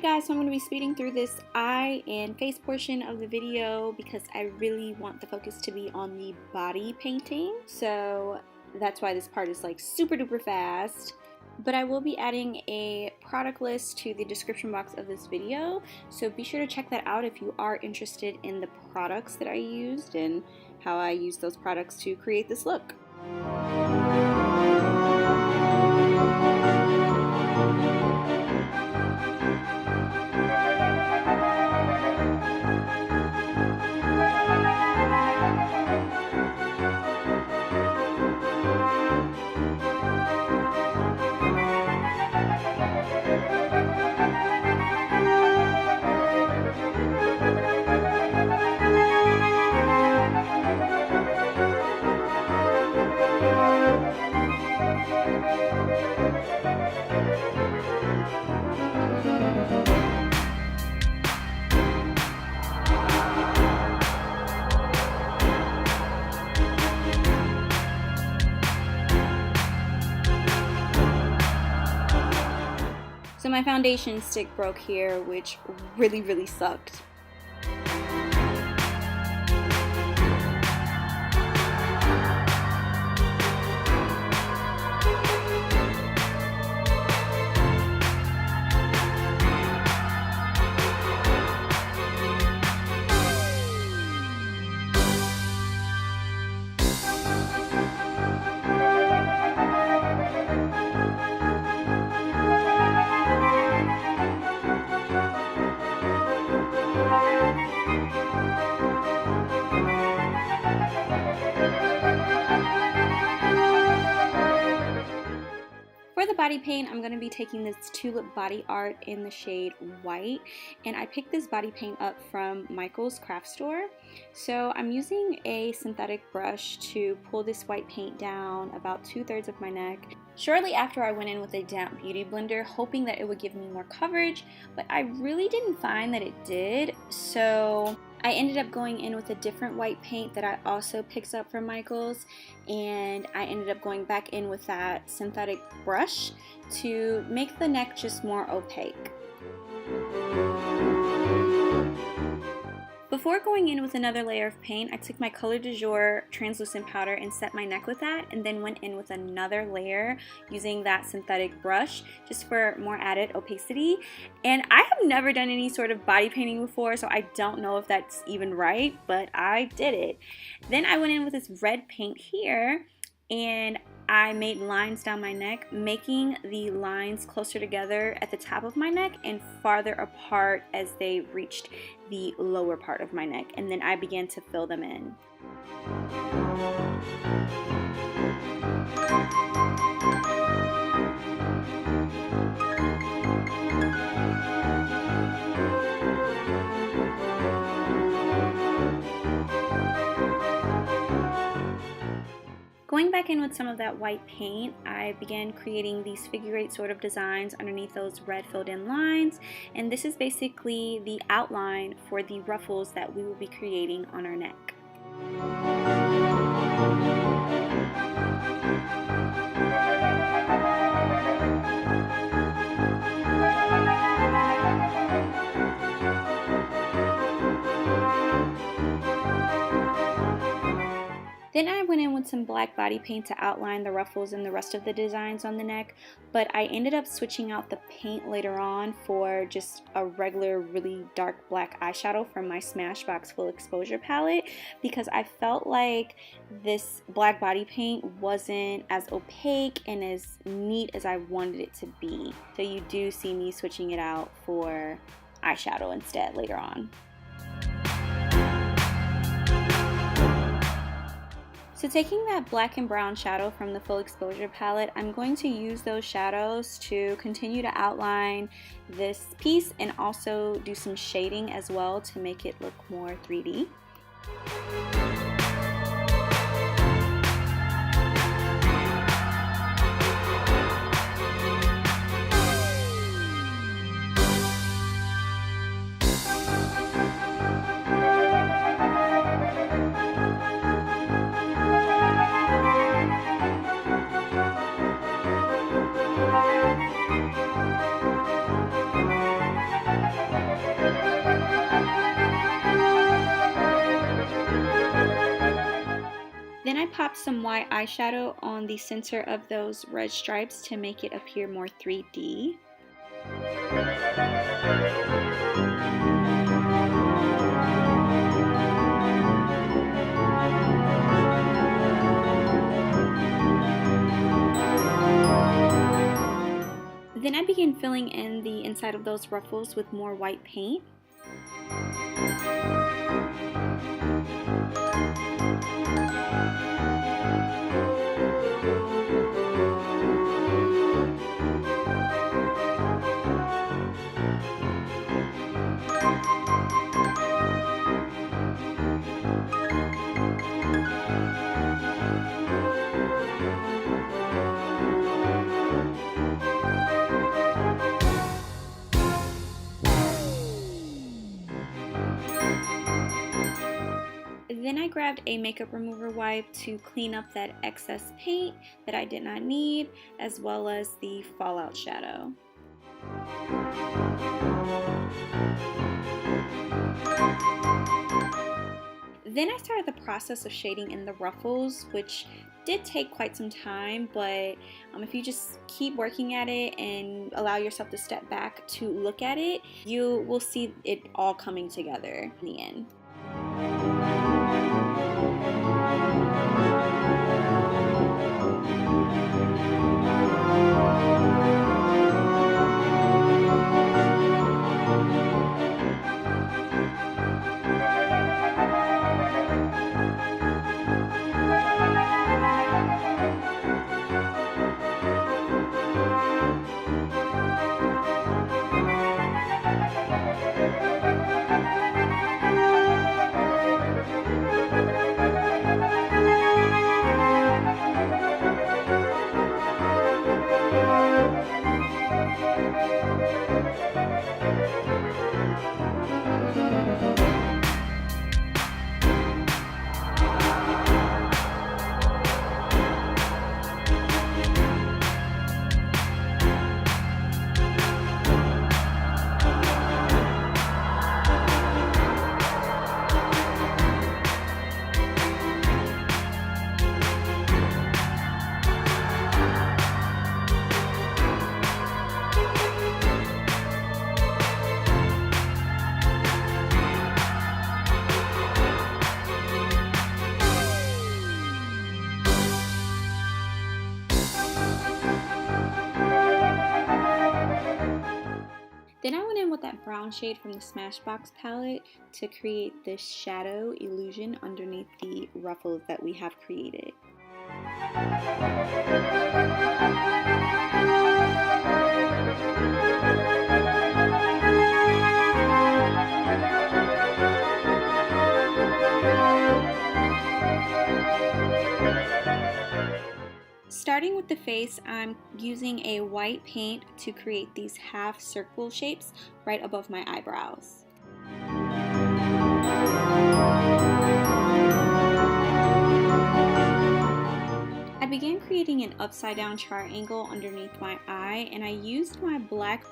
guys, so I'm going to be speeding through this eye and face portion of the video because I really want the focus to be on the body painting. So that's why this part is like super duper fast. But I will be adding a product list to the description box of this video, so be sure to check that out if you are interested in the products that I used and how I used those products to create this look. So my foundation stick broke here, which really sucked. For the body paint, I'm going to be taking this Tulip body art in the shade white, and I picked this body paint up from Michael's craft store. So I'm using a synthetic brush to pull this white paint down about 2/3 of my neck. Shortly after, I went in with a damp beauty blender hoping that it would give me more coverage, but I really didn't find that it did, so I ended up going in with a different white paint that I also picked up from Michael's, and I ended up going back in with that synthetic brush to make the neck just more opaque. Before going in with another layer of paint, I took my Color du Jour translucent powder and set my neck with that, and then went in with another layer using that synthetic brush just for more added opacity. And I have never done any sort of body painting before, so I don't know if that's even right, but I did it. Then I went in with this red paint here, and I made lines down my neck, making the lines closer together at the top of my neck and farther apart as they reached the lower part of my neck, and then I began to fill them in. Going back in with some of that white paint, I began creating these figure eight sort of designs underneath those red filled in lines, and this is basically the outline for the ruffles that we will be creating on our neck. Then I went in with some black body paint to outline the ruffles and the rest of the designs on the neck, but I ended up switching out the paint later on for just a regular really dark black eyeshadow from my Smashbox Full Exposure palette, because I felt like this black body paint wasn't as opaque and as neat as I wanted it to be. So you do see me switching it out for eyeshadow instead later on. So taking that black and brown shadow from the Full Exposure palette, I'm going to use those shadows to continue to outline this piece and also do some shading as well to make it look more 3D. tapped some white eyeshadow on the center of those red stripes to make it appear more 3D. Then I began filling in the inside of those ruffles with more white paint. Then I grabbed a makeup remover wipe to clean up that excess paint that I did not need, as well as the fallout shadow. Then I started the process of shading in the ruffles, which did take quite some time, but if you just keep working at it and allow yourself to step back to look at it, you will see it all coming together in the end. Then I went in with that brown shade from the Smashbox palette to create this shadow illusion underneath the ruffles that we have created. Starting with the face, I'm using a white paint to create these half circle shapes right above my eyebrows. I began creating an upside down triangle underneath my eye, and I used my black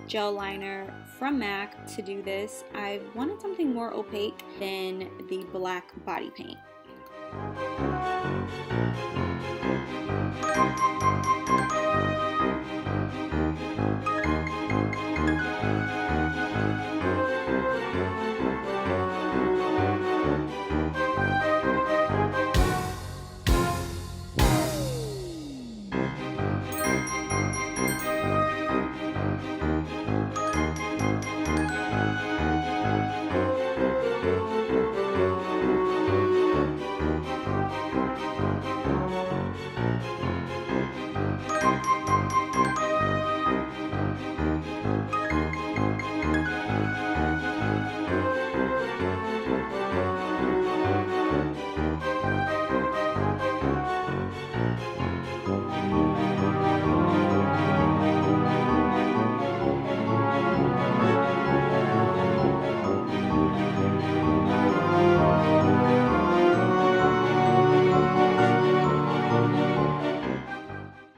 gel liner from MAC to do this. I wanted something more opaque than the black body paint.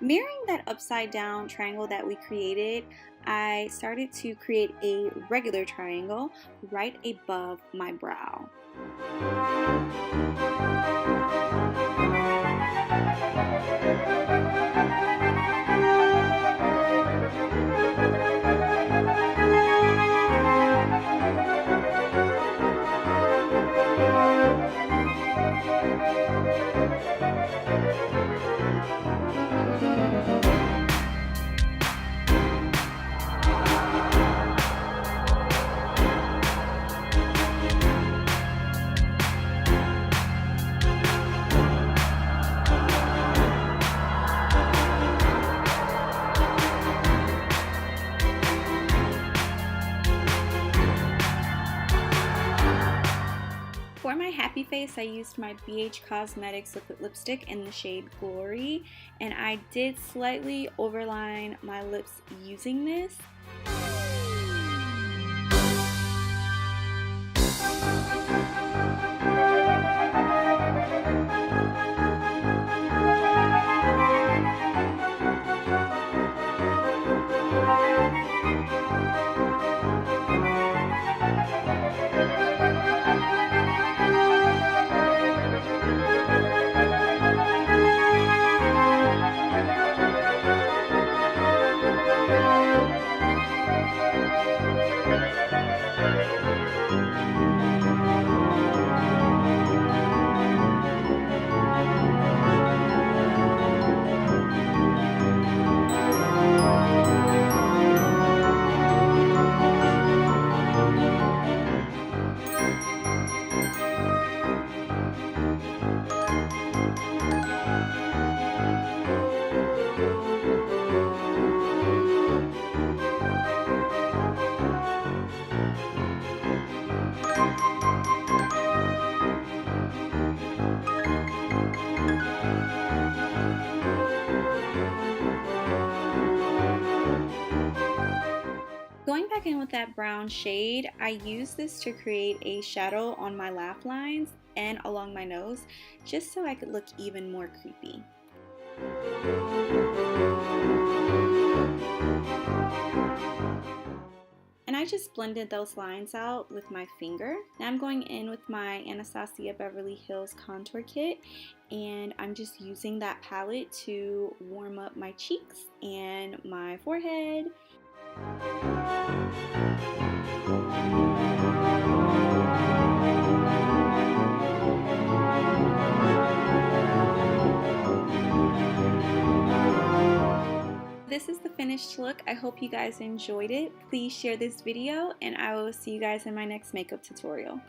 Mirroring that upside down triangle that we created, I started to create a regular triangle right above my brow. happy face, I used my BH Cosmetics liquid lipstick in the shade Glory, and I did slightly overline my lips using this. Going back in with that brown shade, I used this to create a shadow on my laugh lines and along my nose, just so I could look even more creepy. And I just blended those lines out with my finger. Now I'm going in with my Anastasia Beverly Hills contour kit, and I'm just using that palette to warm up my cheeks and my forehead. This is the finished look. I hope you guys enjoyed it. Please share this video, and I will see you guys in my next makeup tutorial.